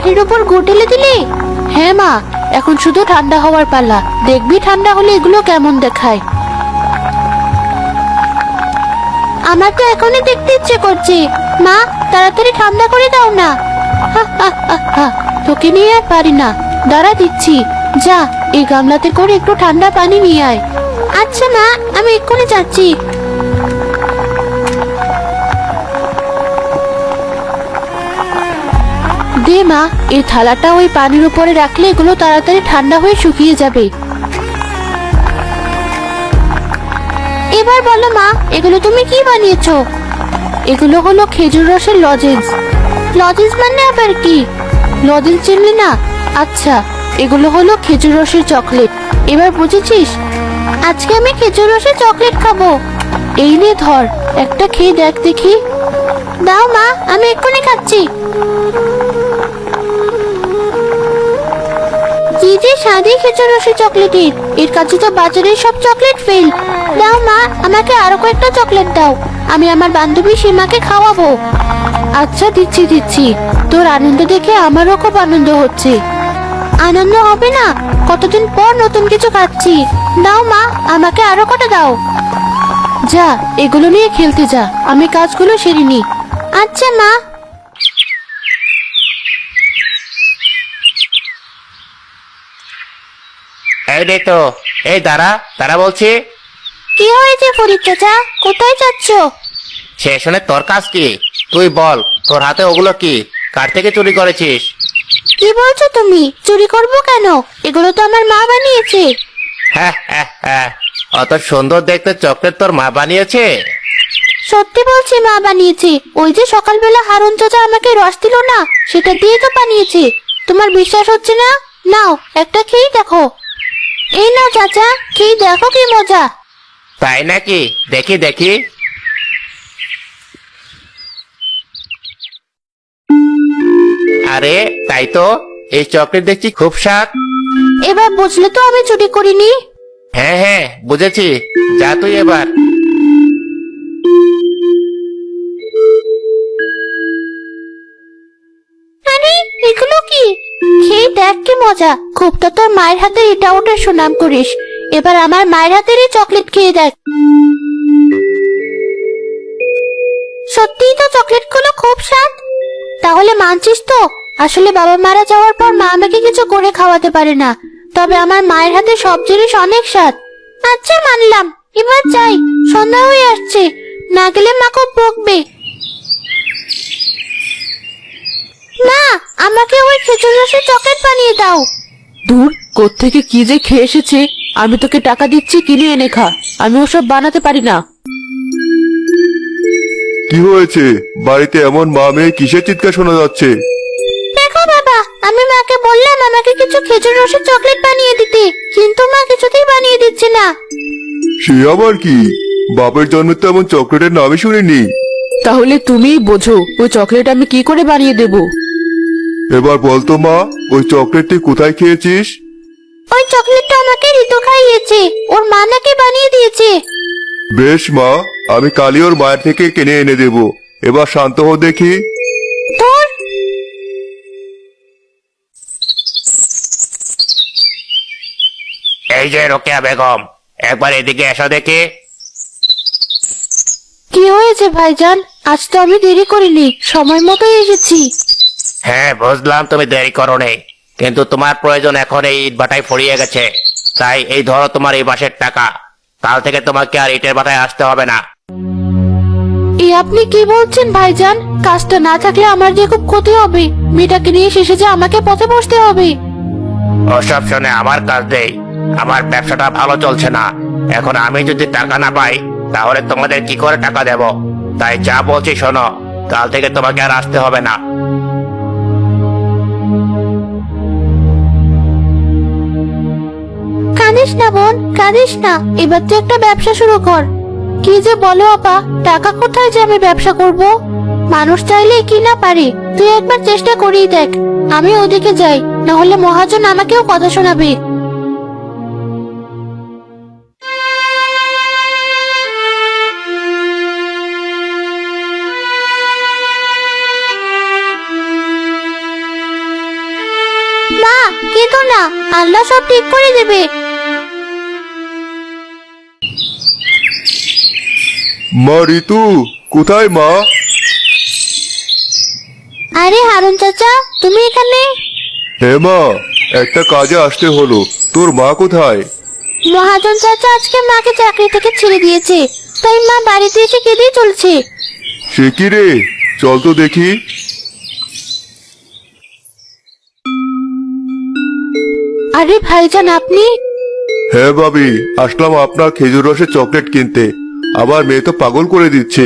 কাঠের উপর গু ঢেলে দিলি? হ্যাঁ মা, এখন শুধু ঠান্ডা হওয়ার পালা। দেখবি ঠান্ডা হলে এগুলো কেমন দেখায়। আমার তো এখনই দেখতে ইচ্ছে করছে। মা, তাড়াতাড়ি ঠান্ডা করে দাও না। হা হা হা হা, তোকে নিয়ে আর পারি না। দাঁড়া দিচ্ছি। যা, এই গামলাতে করে একটু ঠান্ডা পানি নিয়ে আয়। আচ্ছা মা, আমি এক্ষুনি যাচ্ছি। দে মা, এই থালাটা ওই পানির উপরে রাখলে এগুলো তাড়াতাড়ি ঠান্ডা হয়ে শুকিয়ে যাবে। এবার বলো মা, এগুলো তুমি কি বানিয়েছো? এগুলো হলো খেজুর রসের লজেন্স। লজেন্স মানে আবার কি? লজেন্স চিনলি না? আচ্ছা, এগুলো হলো খেজুর রসের চকলেট। এবার বুঝেছিস? আজকে আমি খেজুর রসের চকলেট খাবো। এই নে ধর, একটা খেয়ে দেখ দেখি। দাও মা, আমি এক্ষুনি খাচ্ছি। কি যে স্বাদই খেজুর রসের চকলেটের। এর কাছে তো বাজারের সব চকলেট ফেল। দাও মা, আমাকে আরো কয়েকটা চকলেট দাও। আমি আমার বান্ধবী সীমাকে খাওয়াবো। আচ্ছা, দিচ্ছি দিচ্ছি। তোর আনন্দ দেখে আমারও খুব আনন্দ হচ্ছে। আনন্দ হবে না? কতদিন পর নতুন কিছু খাচ্ছি। দাও মা, আমাকে আরো কটা দাও। যা, এগুলো নিয়ে খেলতে যা, আমি কাজগুলো সেরে নি। আচ্ছা মা। এই রে তো, এই দাঁড়া দাঁড়া বলছি। কি হয়েছে ফরিদ চাচা? কোথায় যাচ্ছ? সে শুনে তোর কাজ কি? তুই বল, তোর হাতে ওগুলো কি? কার থেকে চুরি করেছিস? কি বলছো তুমি? চুরি করবো কেন? এগুলো তো আমার মা বানিয়েছে। হ্যাঁ হ্যাঁ হ্যাঁ, অত সুন্দর দেখতে চকলেট তোর মা বানিয়েছে? সত্যি বলছি, মা বানিয়েছে। ওই যে সকালবেলা হারুন চাচা আমাকে রস দিল না, সেটা দিয়ে তো বানিয়েছে। তোমার বিশ্বাস হচ্ছে না? নাও, একটা খেয়ে দেখো। এই নাও চাচা, খেয়ে দেখো কি মজা। তাই নাকি? দেখি দেখি। আরে তাই তো, এই চকলেট দেখছি খুব স্বাদ। এবার বুঝলে তো আমি চুরি করিনি। হ্যাঁ হ্যাঁ, বুঝেছি। যা তুই এবার। আরে, এগুলো কি? খেয়ে দেখ কি মজা। খুব তো তোর মায়ের হাতে এটা ওটা সুনাম করিস। এবার আমার মায়ের হাতেরই চকলেট খেয়ে দেখ। সত্যিই তো চকলেটগুলো খুব স্বাদ। তাহলে মানছিস তো? আসলে বাবা মারা যাওয়ার পর মা আমাকে কিছু করে খাওয়াতে পারে না। তবে আমার মায়ের হাতে সব জিনিস অনেক স্বাদ। আচ্ছা, মানলাম। এবার যাই, সন্ধ্যা হয়ে আসছে। না গেলে মা খুব বকবে। মা, আমাকে ওই খেজুর রসের চকলেট বানিয়ে দাও। দূর, কোত্থেকে কি যে খেয়ে এসেছে। আমি তোকে টাকা দিচ্ছি, কিনে এনে খা। আমি ওসব বানাতে পারি না। কি হয়েছে? বাড়িতে এমন মা মেয়ে কিসের চিৎকার শোনা যাচ্ছে? দেখো বাবা, আমি মাকে বললাম আমাকে কিছু খেজুর রসের চকলেট বানিয়ে দিতে, কিন্তু মা কিছুতেই বানিয়ে দিচ্ছে না। সে আবার কি? বাপের জন্মে তো এমন চকলেটের নামই শুনিনি। তাহলে তুমিই বোঝো, ওই চকলেট আমি কি করে বানিয়ে দেব। এবার বলতো মা, ওই চকলেটটি কোথায় খেয়েছিস? ওই চকলেটটা আমাকে ঋতু খাইয়েছে। ওর মা নাকি বানিয়ে দিয়েছে। বেশ মা, আমি কালই ওর মায়ের থেকে কিনে এনে দেব। এবার শান্ত হো দেখি। ধর। এই যে রোকেয়া বেগম, একবার এদিকে এসো দেখি। কি হয়েছে ভাইজান? আজ তো আমি দেরি করিনি, সময় মতোই এসেছি। হ্যাঁ বুঝলাম তুমি দেরি করো নি, কিন্তু তোমার প্রয়োজন এখন এই ইট ভাটায় ফুরিয়ে গেছে। তাই এই ধরো তোমার এই বাসের টাকা। কাল থেকে তোমাকে আর ইটের ভাটায় আসতে হবে না। এ আপনি কি বলছেন ভাইজান? কাজটা না থাকলে আমার যে খুব ক্ষতি হবে। মেয়েটাকে নিয়ে শেষে যে আমাকে পথে বসতে হবে। ওসব শুনে আমার কাজ নেই। আমার ব্যবসাটা ভালো চলছে না। এখন আমি যদি টাকা না পাই, তাহলে তোমাদের কি করে টাকা দেব? তাই যা বলছি শোনো, কাল থেকে তোমাকে আর আসতে হবে না। কাঁদিস না বোন, কাঁদিস না। এবার তুই একটা ব্যবসা শুরু কর। কি যে বলো আপা, টাকা কোথায় যে আমি ব্যবসা করব? মানুষ চাইলে কি না পারে। তুই একবার চেষ্টা করেই দেখ। আমি ওদিকে যাই, না হলে মহাজন আমাকেও কথা শোনাবে। থেকো না, আল্লাহ সব ঠিক করে দেবে। মা ঋতু, কোথায় মা? আরে হারুন চাচা, তুমি এখানে? হ্যাঁ মা, একটা কাজে আসতে হলো। তোর মা কোথায়? মহাজন চাচা আজকে মাকে চাকরি থেকে ছেড়ে দিয়েছে, তাই মা বাড়িতে এসে কেঁদেই চলছে। সে কি রে, চল তো দেখি। আরে ভাইজান, আপনি? হ্যাঁ ভাবি, আসলাম আপনার খেজুর রসের চকলেট কিনতে। আবার মেয়ে তো পাগল করে দিচ্ছে।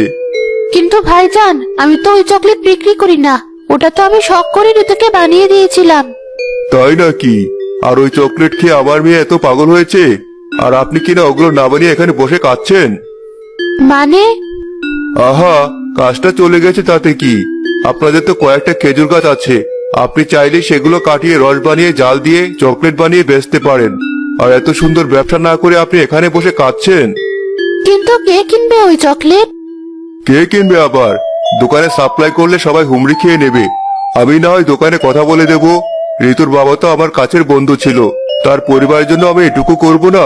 কিন্তু ভাইজান, আমি তো ওই চকলেট বিক্রি করি না, ওটা তো আমি শখ করে ঋতুকে বানিয়ে দিয়েছিলাম। তাই নাকি? আর ওই চকলেট খেয়ে আমার মেয়ে এত পাগল হয়েছে, আর আপনি কিনা ওগুলো না বানিয়ে এখানে বসে কাঁদছেন? মানে? আহা, কাজটা চলে গেছে তাতে কি? আপনাদের তো কয়েকটা খেজুর গাছ আছে, আপনি চাইলে সেগুলো কাটিয়ে রস বানিয়ে জাল দিয়ে চকলেট বানিয়ে বেচতে পারেন। আর এত সুন্দর ব্যবসা না করে আপনি এখানে বসে কাঁদছেন। কিন্তু কে কিনবে ওই চকলেট? কে কিনবে আবার? দোকানে সাপ্লাই করলে সবাই হুমড়ি খেয়ে নেবে। আমি না হয় দোকানে কথা বলে দেব। ঋতুর বাবা তো আমার কাছের বন্ধু ছিল, তার পরিবারের জন্য আমি এটুকু করব না?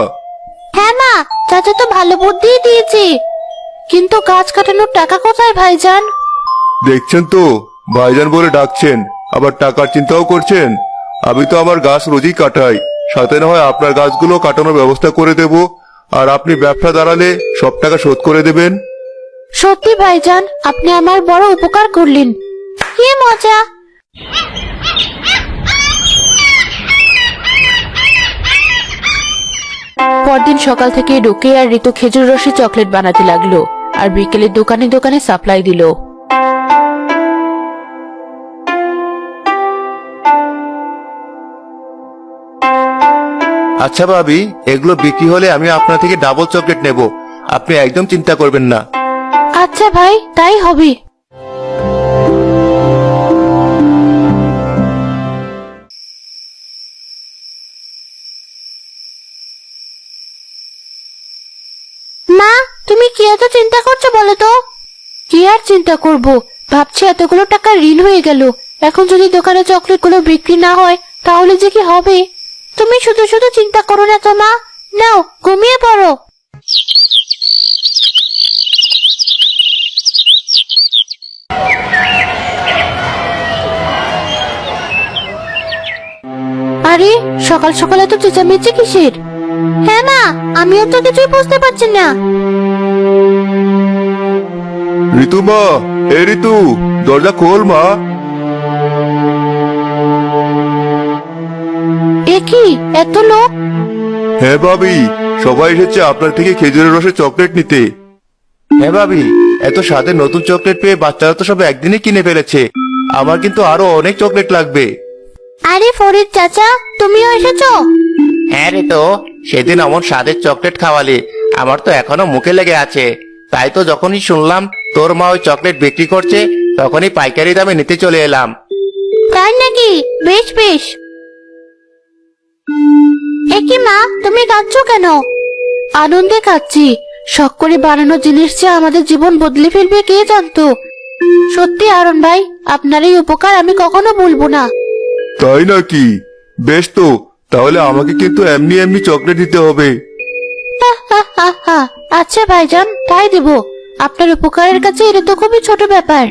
হ্যাঁ মা, চাচা তো ভালো বুদ্ধি দিয়েছে। কিন্তু গাছ কাটানোর টাকা কোথায় ভাইজান? দেখছেন তো, ভাইজান বলে ডাকছেন, আবার টাকার চিন্তাও করছেন। আমি তো আমার গাছ রোজই কাটাই, সাথে না হয় আপনার গাছগুলো কাটানোর ব্যবস্থা করে দেব। আর আপনি ব্যবসা দাঁড়ালে সব টাকা শোধ করে দেবেন। সত্যি ভাইজান, আপনি আমার বড় উপকার করলেন। কি মজা! পরদিন সকাল থেকে রোকেয়া আর ঋতু খেজুর রসে চকলেট বানাতে লাগলো, আর বিকেলে দোকানে দোকানে সাপ্লাই দিল। আচ্ছা ভাবি, এগুলো বিক্রি হলে আমি আপনার থেকে ডাবল চকলেট নেব, আপনি একদম চিন্তা করবেন না। আচ্ছা ভাই, তাই হবে। মা, তুমি কি এত চিন্তা করছো বলো তো? কি আর চিন্তা করব, ভাবছি এতগুলো টাকা ঋণ হয়ে গেল, এখন যদি দোকানে চকলেটগুলো বিক্রি না হয় তাহলে যে কি হবে। তুমি শুধু শুধু চিন্তা করো না তো মা, নাও ঘুমিয়ে পড়ো। আরে সকাল সকাল এত চেঁচামেচি কিসের? হ্যাঁ মা, আমিও তো কিছুই বুঝতে পারছি না। ঋতু মা, এ ঋতু, দরজা খোল মা। এ কি, এত লোক? হ্যাঁ ভাবি, সবাই এসেছে আপনার থেকে খেজুরের রসের চকলেট নিতে। হ্যাঁ ভাবি, এত স্বাদের নতুন চকলেট পেয়ে বাচ্চারা তো সব একদিনে কিনে ফেলেছে। আমার কিন্তু আরো অনেক চকলেট লাগবে। আরে ফরিদ চাচা, তুমিও এসেছো? হ্যাঁ রে, তো সেদিন অমন স্বাদের চকলেট খাওয়ালি, আমার তো এখনো মুখে লেগে আছে। তাই তো যখনই শুনলাম তোর মা ওই চকলেট বিক্রি করছে, তখনই পাইকারি দামে নিতে চলে এলাম। তাই নাকি? বেশ বেশ। একি মা, তুমি কাঁদছো কেন? আনন্দে খাচ্ছি। শখ করে বানানো জিনিস যে আমাদের জীবন বদলে ফেলবে কে জানতো। সত্যি হারুন ভাই, আপনার এই উপকার আমি কখনো ভুলবো না। তাই নাকি? বেশ তো, তাহলে আমাকে কিন্তু এমনি এমনি চকলেট দিতে হবে। আচ্ছা ভাইজান, তাই দেব। আপনার উপকারের কাছে এটা তো খুবই ছোট ব্যাপার।